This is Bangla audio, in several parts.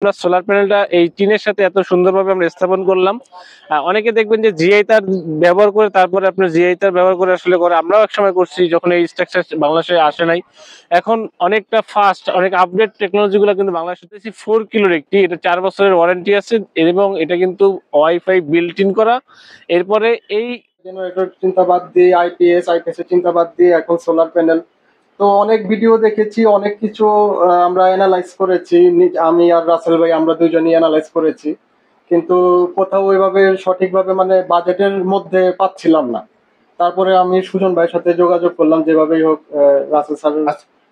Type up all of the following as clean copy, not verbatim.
আমরা সোলার প্যানেলটা এই টিনের সাথে এত সুন্দরভাবে আমরা স্থাপন করলাম। অনেকে দেখবেন যে জিআই তার ব্যবহার করে, তারপরে আপনার জিআই তার ব্যবহার করে আসলে করে, আমরাও একসময় করছি যখন এই স্ট্রাকচার বাংলাদেশে আসে নাই। এখন অনেকটা ফাস্ট, অনেক আপডেট টেকনোলজি গুলো কিন্তু বাংলাদেশে 4 কিলোর একটি, এটা 4 বছরের ওয়ারেন্টি আছে এবং এটা কিন্তু ওয়াইফাই বিল্ট ইন করা। এরপরে এই জেনারেটর চিন্তা বাদ দিয়ে আইপিএস এর চিন্তা বাদ দিয়ে এখন সোলার প্যানেল। তো অনেক ভিডিও দেখেছি, অনেক কিছু আমরা অ্যানালাইজ করেছি, আমি আর রাসেল ভাই আমরা দুজনই অ্যানালাইজ করেছি, কিন্তু কোথাও ওইভাবে সঠিকভাবে মানে বাজেটের মধ্যে পাচ্ছিলাম না। তারপরে আমি সুজন ভাইয়ের সাথে যোগাযোগ করলাম, যেভাবেই হোক রাসেল স্যার।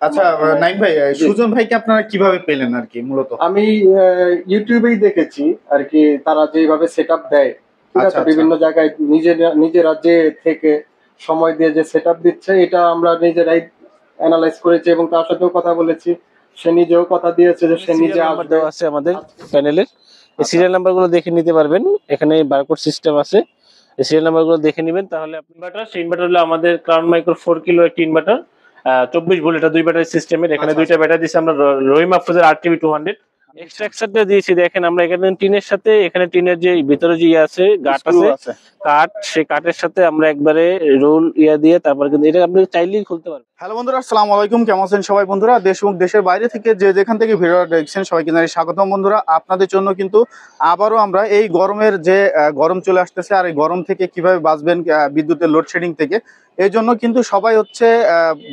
আচ্ছা নাইম ভাই, সুজন ভাইকে আপনারা কিভাবে পেলেন আর কি? মূলত আমি ইউটিউবেই দেখেছি আর কি, তারা যেভাবে সেট আপ দেয়, ঠিক আছে, বিভিন্ন জায়গায় নিজেরা যে থেকে সময় দিয়ে যে সেট আপ দিচ্ছে, এটা আমরা নিজেরাই অ্যানালাইজ করেছি এবং তার সাথেও কথা বলেছি। সে নিজেও কথা দিয়েছে যে সে নিজে আসবে। আছে আমাদের প্যানেলের এই সিরিয়াল নাম্বারগুলো দেখে নিতে পারবেন, এখানে বারকোড সিস্টেম আছে, এই সিরিয়াল নাম্বারগুলো দেখে নেবেন। তাহলে ইনভার্টার, সেই ইনভার্টার হলো আমাদের ক্রাউন মাইক্রো 4 কিলো একটি ইনভার্টার, 24 ভোল্ট, এটা 2 ব্যাটারি সিস্টেমের। এখানে দুইটা ব্যাটারি দিয়েছি আমরা, রহিম আফরোজের RTB 200 এক্সট্রাকচারটা দিয়েছি। দেখেন আমরা এখানে টিনের সাথে, এখানে টিনের যে ভিতরে যে আছে গাট আছে, কাঠ, সেই কাঠের সাথে আমরা একবারে রোল দিয়ে তারপরে কিন্তু এটা আপনি চাইলেই খুলতে পারবেন। হ্যালো বন্ধুরা, আসসালামু আলাইকুম। কেমন আছেন সবাই বন্ধুরা? দেশ এবং দেশের বাইরে থেকে যে যেখান থেকে ভিডিওটা দেখছেন সবাইকে জানাই স্বাগতম বন্ধুরা। আপনাদের জন্য কিন্তু আবারও আমরা এই গরমের যে গরম চলে আসতেছে, আর এই গরম থেকে কিভাবে বাঁচবেন বিদ্যুতের লোডশেডিং থেকে, এই জন্য কিন্তু সবাই হচ্ছে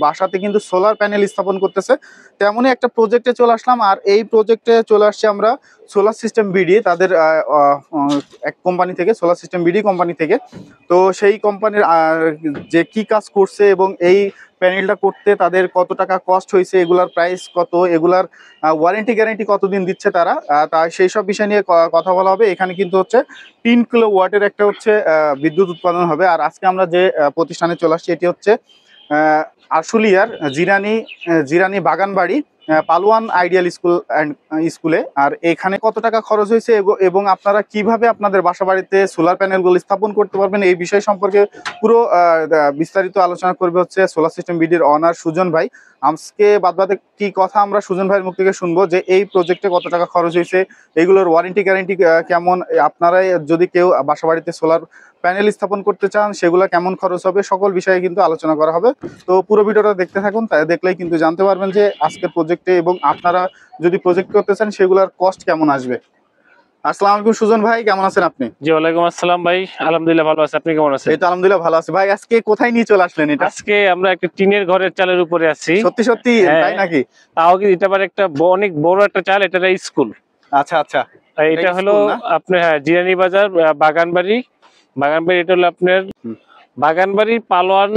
বাসাতে কিন্তু সোলার প্যানেল স্থাপন করতেছে। তেমনই একটা প্রজেক্টে চলে আসলাম, আর এই প্রজেক্টে চলে আসছে আমরা সোলার সিস্টেম বিডি, তাদের এক কোম্পানি থেকে, সোলার সিস্টেম বিডি কোম্পানি থেকে। তো সেই কোম্পানির যে কি কাজ করছে এবং এই প্যানেলটা করতে তাদের কত টাকা কস্ট হয়েছে, এগুলার প্রাইস কত, এগুলার ওয়ারেন্টি গ্যারান্টি কতদিন দিচ্ছে তারা, তাই সেই সব বিষয় নিয়ে কথা বলা হবে। এখানে কিন্তু হচ্ছে 3 কিলো ওয়াটের একটা হচ্ছে বিদ্যুৎ উৎপাদন হবে। আর আজকে আমরা যে প্রতিষ্ঠানে চলে আসছি এটি হচ্ছে আশুলিয়ার জিরানি বাগানবাড়ি পালোয়ান আইডিয়াল স্কুলে। আর এখানে কত টাকা খরচ হয়েছে এবং আপনারা কিভাবে আপনাদের বাসা বাড়িতে সোলার প্যানেলগুলো স্থাপন করতে পারবেন, এই বিষয় সম্পর্কে পুরো বিস্তারিত আলোচনা করবে হচ্ছে সোলার সিস্টেম বিডির অনার সুজন ভাই। আজকে বাদবাদে কি কথা আমরা সুজন ভাইয়ের মুখ থেকে শুনবো যে এই প্রজেক্টে কত টাকা খরচ হয়েছে, এগুলোর ওয়ারেন্টি গ্যারান্টি কেমন, আপনারা যদি কেউ বাসা বাড়িতে সোলার প্যানেল স্থাপন করতে চান সেগুলো কেমন খরচ হবে, সকল বিষয়ে কিন্তু আলোচনা করা হবে। তো পুরো ভিডিওটা দেখতে থাকুন, তাই দেখলেই কিন্তু জানতে পারবেন যে আজকের প্রজেক্টে এবং আপনারা যদি প্রজেক্ট করতে চান সেগুলোর কস্ট কেমন আসবে। আসসালামু আলাইকুম সুজন ভাই, কেমন আছেন আপনি? জি ওয়ালাইকুম আসসালাম ভাই, আলহামদুলিল্লাহ ভালো আছি, আপনি কেমন আছেন? এই তো আলহামদুলিল্লাহ ভালো আছি ভাই। আজকে কোথায় নিয়ে চলে আসলেন এটা? আজকে আমরা একটা টিনের ঘরের চালের উপরে আছি। সত্যি সত্যি তাই নাকি? তাও কি এটা আবার একটা অনেক বড় একটা চাল, এটা স্কুল। আচ্ছা আচ্ছা, এটা হলো আপনার জিরানি বাজার বাগানবাড়ি। এটা হলো আপনার বাগানবাড়ি পালোয়ান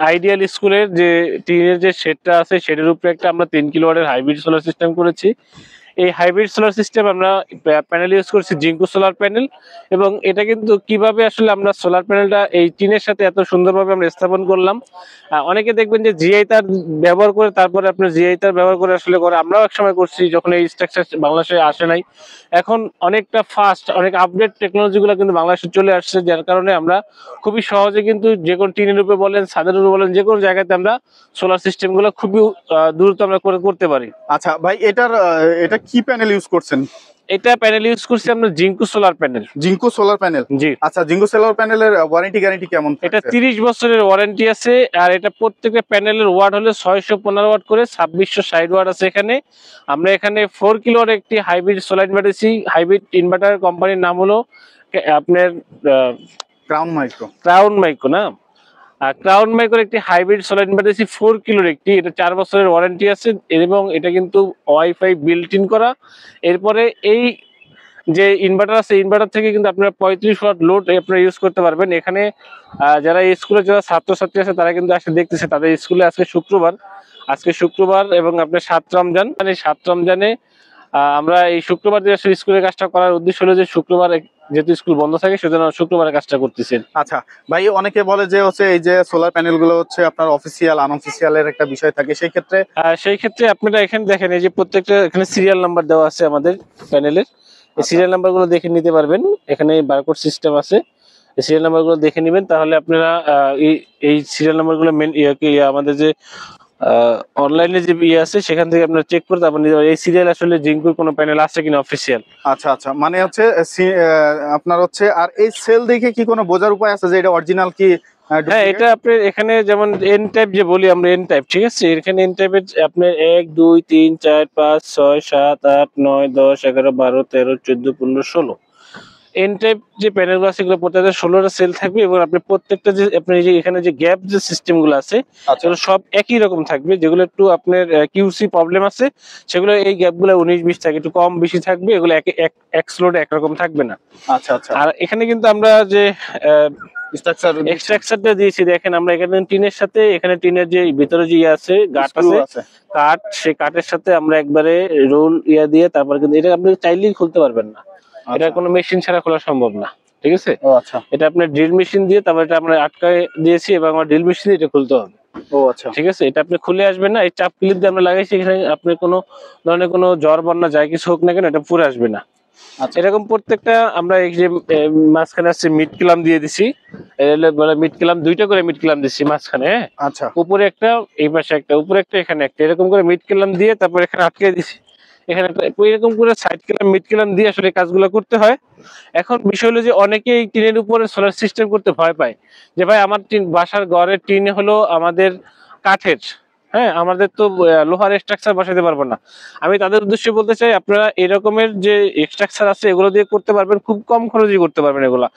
আইডিয়াল স্কুলের যে টিনের যে শেডটা আছে, শেডের উপরে একটা আমরা 3 কিলোওয়াটের হাইব্রিড সোলার সিস্টেম করেছি। এই হাইব্রিড সোলার সিস্টেম আমরা প্যানেল ইউজ করছি, জিঙ্কু সোলার প্যানেল। এবং এটা কিন্তু কিভাবে আসলে আমরা সোলার প্যানেলটা এই টিনের সাথে এত সুন্দরভাবে আমরা স্থাপন করলাম। অনেকে দেখবেন যে জিআই তার ব্যবহার করে, তারপরে আপনার জিআই তার ব্যবহার করে আসলে করে, আমরাও একসময় করছি যখন এই স্ট্রাকচার বাংলাদেশে আসে নাই। এখন অনেকটা ফাস্ট, অনেক আপডেট টেকনোলজি গুলো কিন্তু বাংলাদেশে চলে আসছে, যার কারণে আমরা খুবই সহজে কিন্তু যে কোনো টিনের উপরে বলেন, ছাদের উপরে বলেন, যে কোনো জায়গাতে আমরা সোলার সিস্টেম গুলো খুবই দ্রুত আমরা করতে পারি। আচ্ছা ভাই, এটা কি প্যানেল ইউজ করছেন? এটা প্যানেল ইউজ করছি আমরা Jinko solar panel. Jinko solar panel, জি। আচ্ছা, জিঙ্কু সোলার প্যানেলের ওয়ারেন্টি গ্যারান্টি কেমন? এটা 30 বছরের ওয়ারেন্টি আছে। আর এটা প্রত্যেকটা প্যানেলের ওয়াট হলো 615 ওয়াট করে, 2660 ওয়াট আছে এখানে। আমরা এখানে 4 কিলোর একটি hybrid solar inverter, hybrid inverter কোম্পানির নাম হলো আপনার ক্রাউন মাইক্রো না, ক্রাউন মাইক্রোর একটি হাইব্রিড সোলার ইনভার্টার 4 কিলোর একটি, এটা 4 বছরের ওয়ারেন্টি আছে এবং এটা কিন্তু ওয়াইফাই বিল্ট ইন করা। এরপরে এই যে ইনভার্টার আছে, ইনভার্টার থেকে কিন্তু আপনারা 35 ওয়াট লোড আপনারা ইউজ করতে পারবেন। এখানে যারা স্কুলে যারা ছাত্রছাত্রী আছে তারা কিন্তু আসলে দেখতেছে, তাদের স্কুলে আজকে শুক্রবার এবং আপনার 7 রমজান, মানে 7 রমজানে আমরা এই শুক্রবার দিয়ে আসলে স্কুলের কাজটা করার উদ্দেশ্য হলো যে শুক্রবার যেহেতু স্কুল বন্ধ থাকে সেজন্য শুক্রবারের কাজটা করতেছেন। আচ্ছা ভাই, অনেকে বলে যে হচ্ছে এই যে সোলার প্যানেল গুলো হচ্ছে আপনার অফিসিয়াল আনঅফিসিয়াল এর একটা বিষয় থাকে, সেই ক্ষেত্রে আপনারা এখানে দেখেন, এই যে প্রত্যেকটা এখানে সিরিয়াল নাম্বার দেওয়া আছে আমাদের প্যানেলের, এই সিরিয়াল নাম্বার গুলো দেখে নিতে পারবেন। এখানে বারকোড সিস্টেম আছে, এই সিরিয়াল নাম্বার গুলো দেখে নেবেন। তাহলে আপনারা এই সিরিয়াল নাম্বার গুলো আমাদের যে অনলাইনে যে ইয়ে আছে সেখান থেকে আপনারা চেক করে তারপর নিতে পারেন। এই সিরিয়াল আসলে জিঙ্কুর কোনো প্যানেল আছে কিনা অফিসিয়াল। আচ্ছা আচ্ছা, মানে হচ্ছে আপনার হচ্ছে, আর এই সেল দেখে কি কোনো বোঝার উপায় আছে যে এটা অরিজিনাল কি হ্যাঁ, এটা আপনার এখানে যেমন এন টাইপ যে বলি আমরা, এন টাইপ, ঠিক আছে। এখানে এন টাইপের আপনার 1 2 3 4 5 6 7 8 9 10 11 12 13 14 15 16 এন টাইপ যে প্যানেলগুলো আছে এগুলো প্রত্যেকটা 16টা সেল থাকবে এবং আপনি প্রত্যেকটা যে আপনার এই যে এখানে যে গ্যাপ যে সিস্টেম গুলো আছে সেগুলো সব একই রকম থাকবে। যেগুলো একটু আপনার কিউসি প্রবলেম আছে সেগুলো এই গ্যাপ গুলো 19 20 থাকে, একটু কম বেশি থাকবে, এগুলো এক স্লোডে একরকম থাকবে না। আচ্ছা আচ্ছা, আর এখানে কিন্তু আমরা যে স্ট্রাকচারটা দিয়েছি দেখেন, আমরা এখানে টিনের সাথে এখানে টিনের যে ভিতরে যে ইয়ে আছে গাট আছে কাঠ, সেই কাঠের সাথে আমরা একবারে রোল ইয়া দিয়ে তারপর কিন্তু এটা আপনি চাইলেই খুলতে পারবেন না, এটা কোনো মেশিন ছাড়া খোলা সম্ভব না, ঠিক আছে। এটা আপনার ড্রিল মেশিন দিয়ে তারপর এটা আমরা আটকায় দিয়েছি এবং আমার ড্রিল মেশিন দিয়ে এটা খুলতে হবে। ও আচ্ছা, ঠিক আছে, এটা আপনি খুলে আসবেন না, এই চাপ ক্লিপ দিয়ে আমরা লাগাইছি, এখানে আপনার কোনো ধরনের কোনো জ্বর বন্যা যায় কিছু হোক না কেন এটা পুরো আসবে না। এরকম প্রত্যেকটা আমরা এই যে মাঝখানে আছে মিড ক্লাম দিয়ে দিছি, বলে মিড ক্লাম, 2টা করে মিড ক্লাম দিছি মাঝখানে। আচ্ছা, উপরে একটা এই পাশে একটা, উপরে একটা এখানে একটা, এরকম করে মিড ক্লাম দিয়ে তারপর এখানে আটকে দিছি, এখানে এরকম করে সাইড ক্লাম মিড ক্লাম দিয়ে আসলে কাজগুলো করতে হয়। এখন বিষয় হলো যে অনেকেই টিনের উপরে সোলার সিস্টেম করতে ভয় পায়, যে ভাই আমার টিন বাসার ঘরের টিন হলো আমাদের কাঠের, হ্যাঁ আমাদের তো লোহার স্ট্রাকচার বসাতে পারবো না। আমি তাদের উদ্দেশ্যে বলতে চাই আপনারা এরকমের যে স্ট্রাকচার আছে এগুলো দিয়ে করতে পারবেন, খুব কম খরচে করতে পারবেন এগুলা।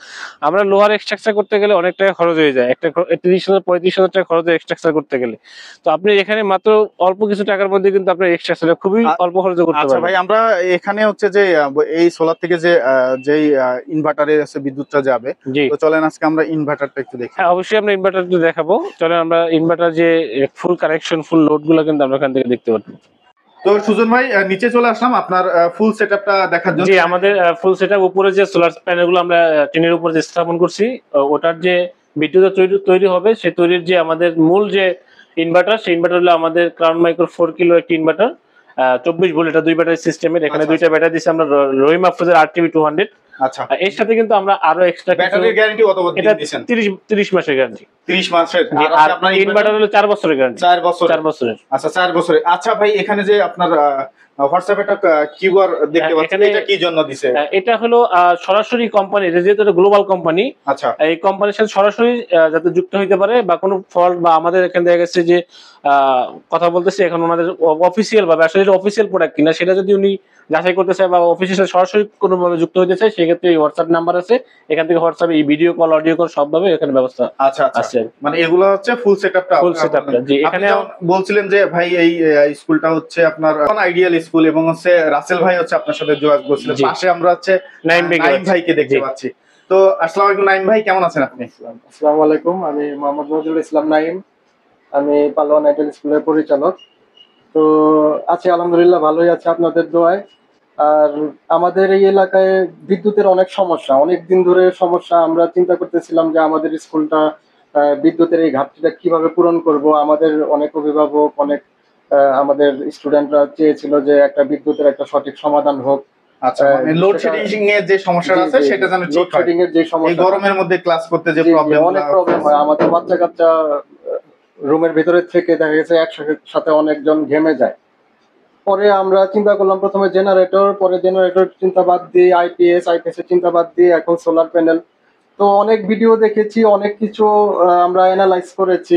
আমরা লোহার স্ট্রাকচার করতে গেলে অনেক টাকা খরচ হয়ে যায়, একটা 30,000 35,000 টাকা খরচ হয় স্ট্রাকচার করতে গেলে। তো আপনি এখানে মাত্র অল্প কিছু টাকার মধ্যে কিন্তু আপনার স্ট্রাকচার খুবই অল্প খরচে করতে পারবেন। আচ্ছা ভাই, আমরা এখানে হচ্ছে যে এই সোলার থেকে যে যেই ইনভার্টারে আছে বিদ্যুৎটা যাবে, তো চলেন আজকে আমরা ইনভার্টারটা একটু দেখি। হ্যাঁ অবশ্যই আমরা ইনভার্টারটা দেখাবো, চলেন আমরা ইনভার্টার যে ফুল কানেকশন ফুল লোড গুলো কিন্তু আমরা এখান থেকে দেখতে পারবো। তো সুজন ভাই নিচে চলে আসলাম আপনার ফুল সেটআপটা দেখার জন্য। জি, আমাদের ফুল সেটআপ, উপরে যে সোলার প্যানেল গুলো আমরা টিনের উপর যে স্থাপন করছি, ওটার যে বিদ্যুৎ তৈরি হবে সে তৈরির যে আমাদের মূল যে ইনভার্টার, সেই ইনভার্টার হলো আমাদের ক্রাউন মাইক্রো 4 কিলো একটি ইনভার্টার, 24 ভোল্ট, এটা 2 ব্যাটারি সিস্টেমের। এখানে 2টা ব্যাটারি দিছি আমরা রহিম আফরোজের RTB 200। আচ্ছা, এর সাথে কিন্তু আমরা আরো এক্সট্রা ব্যাটারির গ্যারান্টি কত বছর দিয়েছেন? 30 মাসের গ্যারান্টি। 30 মাসের। আর আপনার ইনভার্টার হলো 4 বছরের গ্যারান্টি। 4 বছরের। আচ্ছা 4 বছরের। আচ্ছা ভাই, এখানে যে আপনার হোয়াটসঅ্যাপে একটা কিউআর দেখতে পাচ্ছি, এটা কি জন্য দিছে? এটা হলো সরাসরি কোম্পানি, যেহেতু এটা গ্লোবাল কোম্পানি, আচ্ছা এই কোম্পানির সাথে সরাসরি যাতে যুক্ত হইতে পারে বা কোনো ফল্ট বা আমাদের এখানে দেখা গেছে যে কথা বলতেছে এখন ওনাদের অফিসিয়াল ভাবে আসলে এটা অফিসিয়াল প্রোডাক্ট কিনা সেটা যদি উনি যাচাই করতে চায় বা অফিসের সাথে সরাসরি কোনোভাবে যুক্ত হতে চায়, সেক্ষেত্রে এই হোয়াটসঅ্যাপ নাম্বার আছে, এখান থেকে হোয়াটসঅ্যাপে এই ভিডিও কল অডিও কল সবভাবে এখানে ব্যবস্থা আছে। মানে এগুলো হচ্ছে ফুল সেটআপটা। জি, এখানে বলছিলেন যে ভাই এই স্কুলটা হচ্ছে আপনার আইডিয়াল স্কুল এবং হচ্ছে রাসেল ভাই হচ্ছে আপনার সাথে যোগাযোগ করছিলেন, পাশে আমরা হচ্ছে নাইম ভাইকে দেখতে পাচ্ছি। তো আসসালামু আলাইকুম নাইম ভাই, কেমন আছেন আপনি? আসসালামু আলাইকুম, আমি মোহাম্মদ নজরুল ইসলাম নাইম, আমি পালোয়ান আইডিয়াল স্কুলের পরিচালক। তো আছি আলহামদুলিল্লাহ, ভালোই আছে আপনাদের দোয়ায়। আর আমাদের এই এলাকায় বিদ্যুতের অনেক সমস্যা, অনেক দিন ধরে সমস্যা। আমরা চিন্তা করতেছিলাম যে আমাদের স্কুলটা বিদ্যুতের এই ঘাটতিটা কিভাবে পূরণ করব। আমাদের অনেক অভিভাবক, অনেক আমাদের স্টুডেন্টরা চেয়েছিল যে একটা বিদ্যুতের একটা সঠিক সমাধান হোক। আচ্ছা, মানে লোডশেডিং এর যে সমস্যাটা আছে সেটা যেন ঠিক হয়। লোডশেডিং এর যে সমস্যা, এই গরমের মধ্যে ক্লাস করতে যে প্রবলেম, অনেক প্রবলেম হয়। আমাদের বাচ্চা কাচ্চা রুমের ভিতরে থেকে দেখা গেছে একসাথে অনেকজন ঘেমে যায়। পরে আমরা চিন্তা করলাম প্রথমে জেনারেটর, পরে জেনারেটর চিন্তা বাদ দিয়ে আইপিএস এর চিন্তা বাদ দিয়ে এখন সোলার প্যানেল। তো অনেক ভিডিও দেখেছি, অনেক কিছু আমরা অ্যানালাইজ করেছি,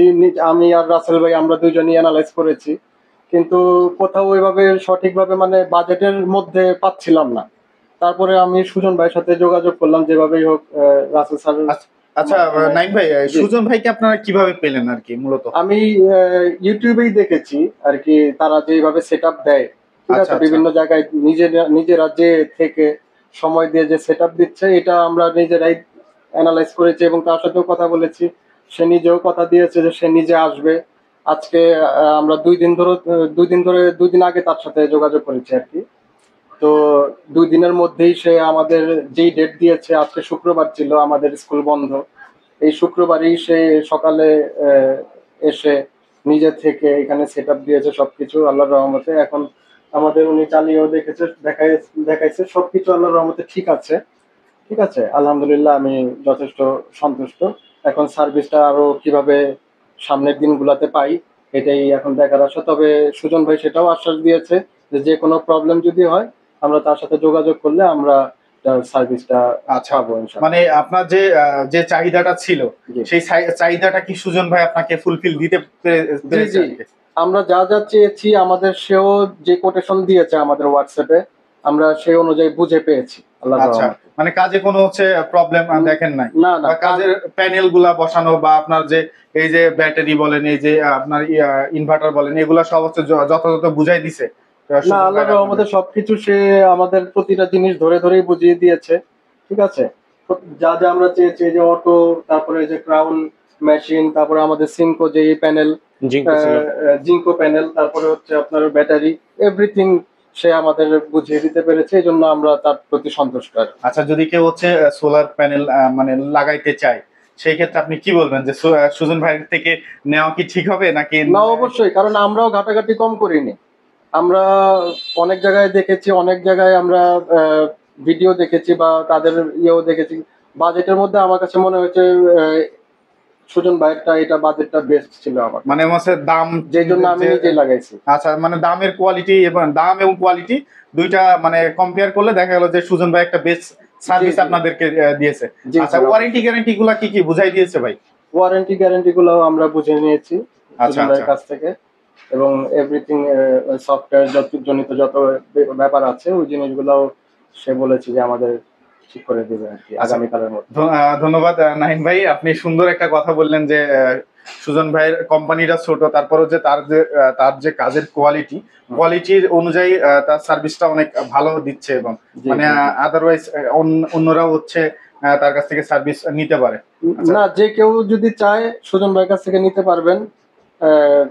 আমি আর রাসেল ভাই আমরা দুজনই অ্যানালাইজ করেছি, কিন্তু কোথাও ওইভাবে সঠিকভাবে মানে বাজেটের মধ্যে পাচ্ছিলাম না। তারপরে আমি সুজন ভাইয়ের সাথে যোগাযোগ করলাম, যেভাবেই হোক রাসেল স্যার। আচ্ছা নাইম ভাই, সুজন ভাইকে আপনারা কিভাবে পেলেন আর কি? মূলত আমি ইউটিউবেই দেখেছি আর কি, তারা যেভাবে সেটআপ দেয়, ঠিক আছে, বিভিন্ন জায়গায় নিজেরা যে থেকে সময় দিয়ে যে সেটআপ দিচ্ছে, এটা আমরা নিজেরাই অ্যানালাইজ করেছি এবং তার সাথেও কথা বলেছি। সে নিজেও কথা দিয়েছে যে সে নিজে আসবে। আজকে আমরা 2 দিন আগে তার সাথে যোগাযোগ করেছি আর কি। তো 2 দিনের মধ্যেই সে আমাদের যেই ডেট দিয়েছে, আজকে শুক্রবার ছিল, আমাদের স্কুল বন্ধ, এই শুক্রবারই সে সকালে এসে নিজে থেকে এখানে সেটআপ দিয়েছে সবকিছু আল্লাহর রহমতে। এখন আমাদের উনি চালিয়েও দেখাইছে সবকিছু আল্লাহর রহমতে ঠিক আছে, ঠিক আছে, আলহামদুলিল্লাহ, আমি যথেষ্ট সন্তুষ্ট। এখন সার্ভিসটা আরো কিভাবে সামনের দিনগুলোতে পাই এটাই এখন দেখার আশা। তবে সুজন ভাই সেটাও আশ্বাস দিয়েছে যে যে কোনো প্রবলেম যদি হয় আমরা তার সাথে যোগাযোগ করলে আমরা তার সার্ভিসটা আচ্ছা, পাবো ইনশাআল্লাহ। মানে আপনার যে চাহিদাটা ছিল জি। সেই চাহিদাটা কি সুজন ভাই আপনাকে ফুলফিল দিতে জি পেরেছে? জি, আমরা যা যা চেয়েছি আমাদের সেও যে কোটেশন দিয়েছে আমাদের হোয়াটসঅ্যাপে আমরা সেই অনুযায়ী বুঝে পেয়েছি আল্লাহর আচ্ছা, রহমতে। মানে কাজে কোনো হচ্ছে প্রবলেম দেখেন নাই? না না, বা কাজের প্যানেল গুলা বসানো বা আপনার যে এই যে ব্যাটারি বলেন, এই যে আপনার ইনভার্টার বলেন, এগুলা সব হচ্ছে যথাযথ বুঝাই দিছে না সুজন ভাই আল্লাহর আপনাদের? রহমতে সবকিছু সে আমাদের প্রতিটা জিনিস ধরে ধরেই বুঝিয়ে দিয়েছে। ঠিক আছে, যা যা আমরা চেয়েছি, যে অটো, তারপরে যে ক্রাউন মেশিন, তারপরে আমাদের সিনকো যে প্যানেল, জিঙ্কো ছিল। জিঙ্কো প্যানেল, তারপরে হচ্ছে আপনার ব্যাটারি, এভরিথিং সে আমাদের বুঝিয়ে দিতে পেরেছে। এই জন্য আমরা তার প্রতি সন্তুষ্ট আর কি। আচ্ছা, যদি কেউ হচ্ছে সোলার প্যানেল মানে লাগাইতে চায়, সেই ক্ষেত্রে আপনি কি বলবেন যে সুজন ভাইয়ের থেকে নেওয়া কি ঠিক হবে নাকি? না অবশ্যই, কারণ আমরাও ঘাটাঘাটি কম করিনি। আমরা অনেক জায়গায় দেখেছি, অনেক জায়গায় আমরা ভিডিও দেখেছি বা তাদের ইয়েও দেখেছি। বাজেটের মধ্যে আমার কাছে মনে হয়েছে সুজন ভাইয়েরটা এটা বাজেটটা বেস্ট ছিল আমার, মানে হচ্ছে দাম, যেই জন্য আমি নিজেই লাগাইছি। আচ্ছা, মানে দামের কোয়ালিটি এবং দাম এবং কোয়ালিটি দুইটা মানে কম্পেয়ার করলে দেখা গেল যে সুজন ভাই একটা বেস্ট সার্ভিস জি। আপনাদেরকে দিয়েছে। জি, আচ্ছা, জি। ওয়ারেন্টি গ্যারান্টি গুলা কি কি বুঝাই দিয়েছে ভাই? ওয়ারেন্টি গ্যারান্টি গুলো আমরা বুঝে নিয়েছি আচ্ছা, সুজন ভাইয়ের আচ্ছা। কাছ থেকে, এবং এভরিথিং সফটওয়্যার জনিত যত ব্যাপার আছে ওই জিনিসগুলোও সে বলেছে যে আমাদের ঠিক করে দেবে আর কি আগামীকালের মধ্যে। ধন্যবাদ নাহিম ভাই, আপনি সুন্দর একটা কথা বললেন যে সুজন ভাইয়ের কোম্পানিটা ছোট, তারপরে যে তার যে কাজের কোয়ালিটির অনুযায়ী তার সার্ভিসটা অনেক ভালো দিচ্ছে, এবং জি, মানে জি, জি। আদারওয়াইজ অন্যরাও হচ্ছে তার কাছ থেকে সার্ভিস নিতে পারে। আচ্ছা। না, যে কেউ যদি চায় সুজন ভাইয়ের কাছ থেকে নিতে পারবেন। আহ,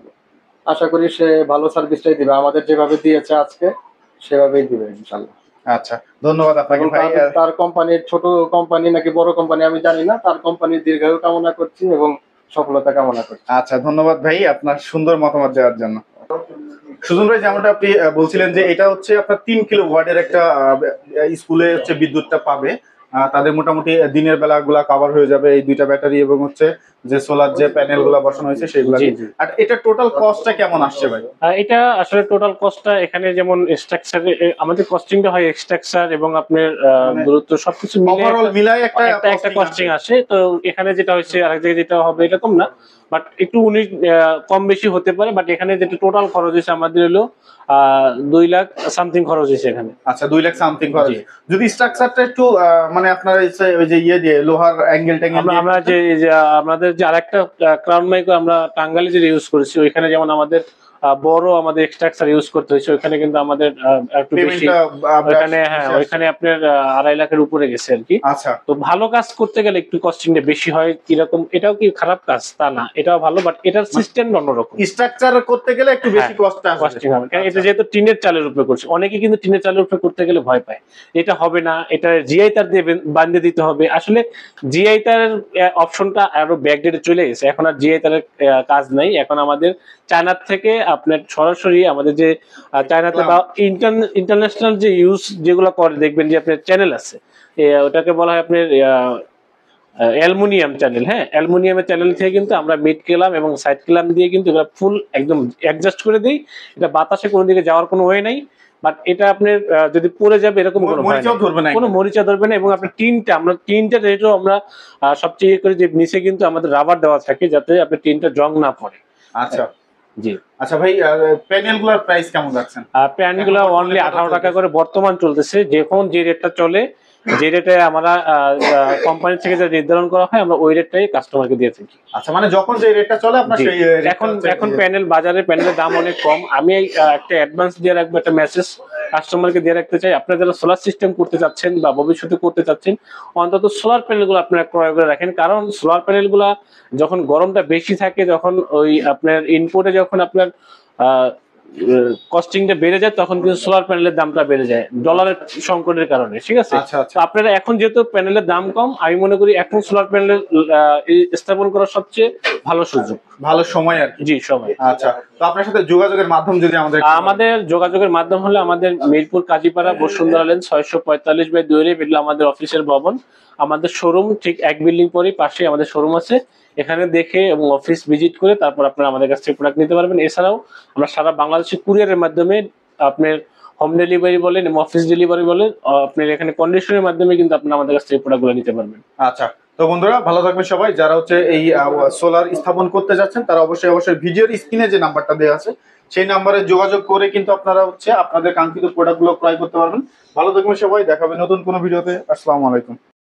আশা করি সে ভালো সার্ভিসটাই দিবে, আমাদের যেভাবে দিয়েছে আজকে সেভাবেই দিবে ইনশাল্লাহ। আচ্ছা, ধন্যবাদ আপনাকে এবং ভাই। তার কোম্পানির, ছোট কোম্পানি নাকি বড় কোম্পানি আমি জানি না, তার কোম্পানির দীর্ঘায়ু কামনা করছি এবং সফলতা কামনা করছি। আচ্ছা, ধন্যবাদ ভাই আপনার সুন্দর মতামত দেওয়ার জন্য। সুজন ভাই, যেমনটা আপনি বলছিলেন যে এটা হচ্ছে আপনার 3 কিলো ওয়াটের একটা স্কুলে হচ্ছে বিদ্যুৎটা পাবে, তাদের মোটামুটি দিনের বেলা গুলা কভার হয়ে যাবে এই দুইটা ব্যাটারি এবং হচ্ছে যে সোলার যে প্যানেল গুলা বসানো হয়েছে সেগুলা জি, দিয়ে। জি। আর এটা টোটাল কস্টটা কেমন আসছে ভাই? এটা আসলে টোটাল কস্টটা এখানে যেমন স্ট্রাকচারে আমাদের কস্টিংটা হয় স্ট্রাকচার এবং আপনার মানে দূরত্ব সবকিছু মিলে ওভারঅল মিলাই একটা একটা কস্টিং আসে। তো এখানে যেটা হচ্ছে আরেক জায়গায় যেটা হবে এরকম না, বাট একটু কম বেশি হতে পারে। বাট এখানে যেটা টোটাল খরচ হয়েছে আমাদের হলো 2 লাখ সামথিং খরচ হয়েছে এখানে। আচ্ছা, 2 লাখ সামথিং খরচ। জি। যদি স্ট্রাকচারটা একটু মানে আপনার ওই যে ইয়ে দিয়ে লোহার অ্যাঙ্গেল ট্যাঙ্গেল দিয়ে আমরা যে আমাদের যে আরেকটা ক্রাউন মাইক্রো আমরা টাঙ্গাইলে যে ইউজ করেছি, ওইখানে যেমন আমাদের বড় আমাদের স্ট্রাকচার ইউজ করতে হয়েছে, ওইখানে কিন্তু আমাদের একটু বেশি, ওইখানে ওইখানে আপনার 2.5 লাখের উপরে গেছে আর কি। আচ্ছা, তো ভালো কাজ করতে গেলে একটু কস্টিংটা বেশি হয় কিরকম, এটাও কি খারাপ কাজ তা না, এটাও ভালো, বাট এটার সিস্টেম অন্যরকম। স্ট্রাকচার করতে গেলে একটু বেশি কষ্ট আসবে। কস্টিং হবে কারণ এটা যেহেতু টিনের চালের উপরে করছে, অনেকে কিন্তু টিনের চালের উপরে করতে গেলে ভয় পায়, এটা হবে না, এটা জিআই তার দিয়ে বাঁধিয়ে দিতে হবে। আসলে জিআই তারের অপশনটা আরো ব্যাকডেটে চলে গেছে, এখন আর জিআই তারের কাজ নাই। এখন আমাদের চায়নার থেকে আপনার সরাসরি আমাদের যে চায়নাতে বা ইন্টারন্যাশনাল যে ইউজ যেগুলো করে, দেখবেন যে আপনার চ্যানেল আছে, ওটাকে বলা হয় আপনার অ্যালুমিনিয়াম চ্যানেল। হ্যাঁ, অ্যালুমিনিয়ামের চ্যানেল থেকে কিন্তু আমরা মিড কেলাম এবং সাইড কেলাম দিয়ে কিন্তু এটা ফুল একদম অ্যাডজাস্ট করে দিই। এটা বাতাসে কোনো দিকে যাওয়ার কোনো ওয়ে নাই, বাট এটা আপনার যদি পড়ে যাবে এরকম কোনো ভয় মরিচাও নেই, ধরবে না, কোনো মরিচা ধরবে না। এবং আপনার টিনটা রেটও আমরা সবচেয়ে করে যে নিচে কিন্তু আমাদের রাবার দেওয়া থাকে যাতে আপনার টিনটা জং না পড়ে। আচ্ছা জি। আচ্ছা ভাই, প্যানেল গুলোর প্রাইস কেমন রাখছেন? প্যান্টগুলো অনলি 18 টাকা করে বর্তমান চলতেছে। যখন যে রেটটা চলে, যে রেটে আমরা কোম্পানি থেকে যে নির্ধারণ করা হয়, আমরা ওই রেটটাই কাস্টমারকে দিয়ে থাকি। আচ্ছা, মানে যখন যে রেটটা চলে আপনার জি। সেই এখন বাজারে প্যানেলের দাম অনেক কম। আমি একটা অ্যাডভান্স দিয়ে রাখবো, একটা মেসেজ কাস্টমারকে দিয়ে রাখতে চাই, আপনারা যারা সোলার সিস্টেম করতে চাচ্ছেন বা ভবিষ্যতে করতে চাচ্ছেন, অন্তত সোলার প্যানেলগুলো আপনারা ক্রয় করে রাখেন। কারণ সোলার প্যানেলগুলা যখন গরমটা বেশি থাকে, যখন ওই আপনার ইনপুটে যখন আপনার কস্টিংটা বেড়ে যায়, তখন কিন্তু সোলার প্যানেলের দামটা বেড়ে যায় ডলারের সংকটের কারণে। ঠিক আছে, আচ্ছা, আচ্ছা। তো আপনারা এখন যেহেতু প্যানেলের দাম কম, আমি মনে করি এখন সোলার প্যানেল স্থাপন করার সবচেয়ে ভালো সুযোগ, ভালো সময় আর কি। জি সময়। আচ্ছা, তো আপনার সাথে যোগাযোগের মাধ্যম যদি আমাদের যোগাযোগের মাধ্যম হলে আমাদের মিরপুর কাজীপাড়া বসুন্ধরা লেন 645/2 আমাদের অফিসের ভবন। আমাদের শোরুম ঠিক এক বিল্ডিং পরেই পাশে আমাদের শোরুম আছে। এখানে দেখে এবং অফিস ভিজিট করে তারপর আপনারা আমাদের কাছ থেকে প্রোডাক্ট নিতে পারবেন। এছাড়াও আমরা সারা বাংলাদেশে কুরিয়ারের মাধ্যমে আপনার হোম ডেলিভারি বলেন এবং অফিস ডেলিভারি বলেন, আপনার এখানে কন্ডিশনের মাধ্যমে কিন্তু আপনারা আমাদের কাছ থেকে প্রোডাক্টগুলো নিতে পারবেন। আচ্ছা, তো বন্ধুরা ভালো থাকবেন সবাই। যারা হচ্ছে এই সোলার স্থাপন করতে যাচ্ছেন তারা অবশ্যই ভিডিওর স্ক্রিনে যে নাম্বারটা দেওয়া আছে সেই নাম্বারে যোগাযোগ করে কিন্তু আপনারা হচ্ছে আপনাদের কাঙ্ক্ষিত প্রোডাক্টগুলো ক্রয় করতে পারবেন। ভালো থাকবেন সবাই, দেখাবে নতুন কোনো ভিডিওতে। আসসালামু আলাইকুম।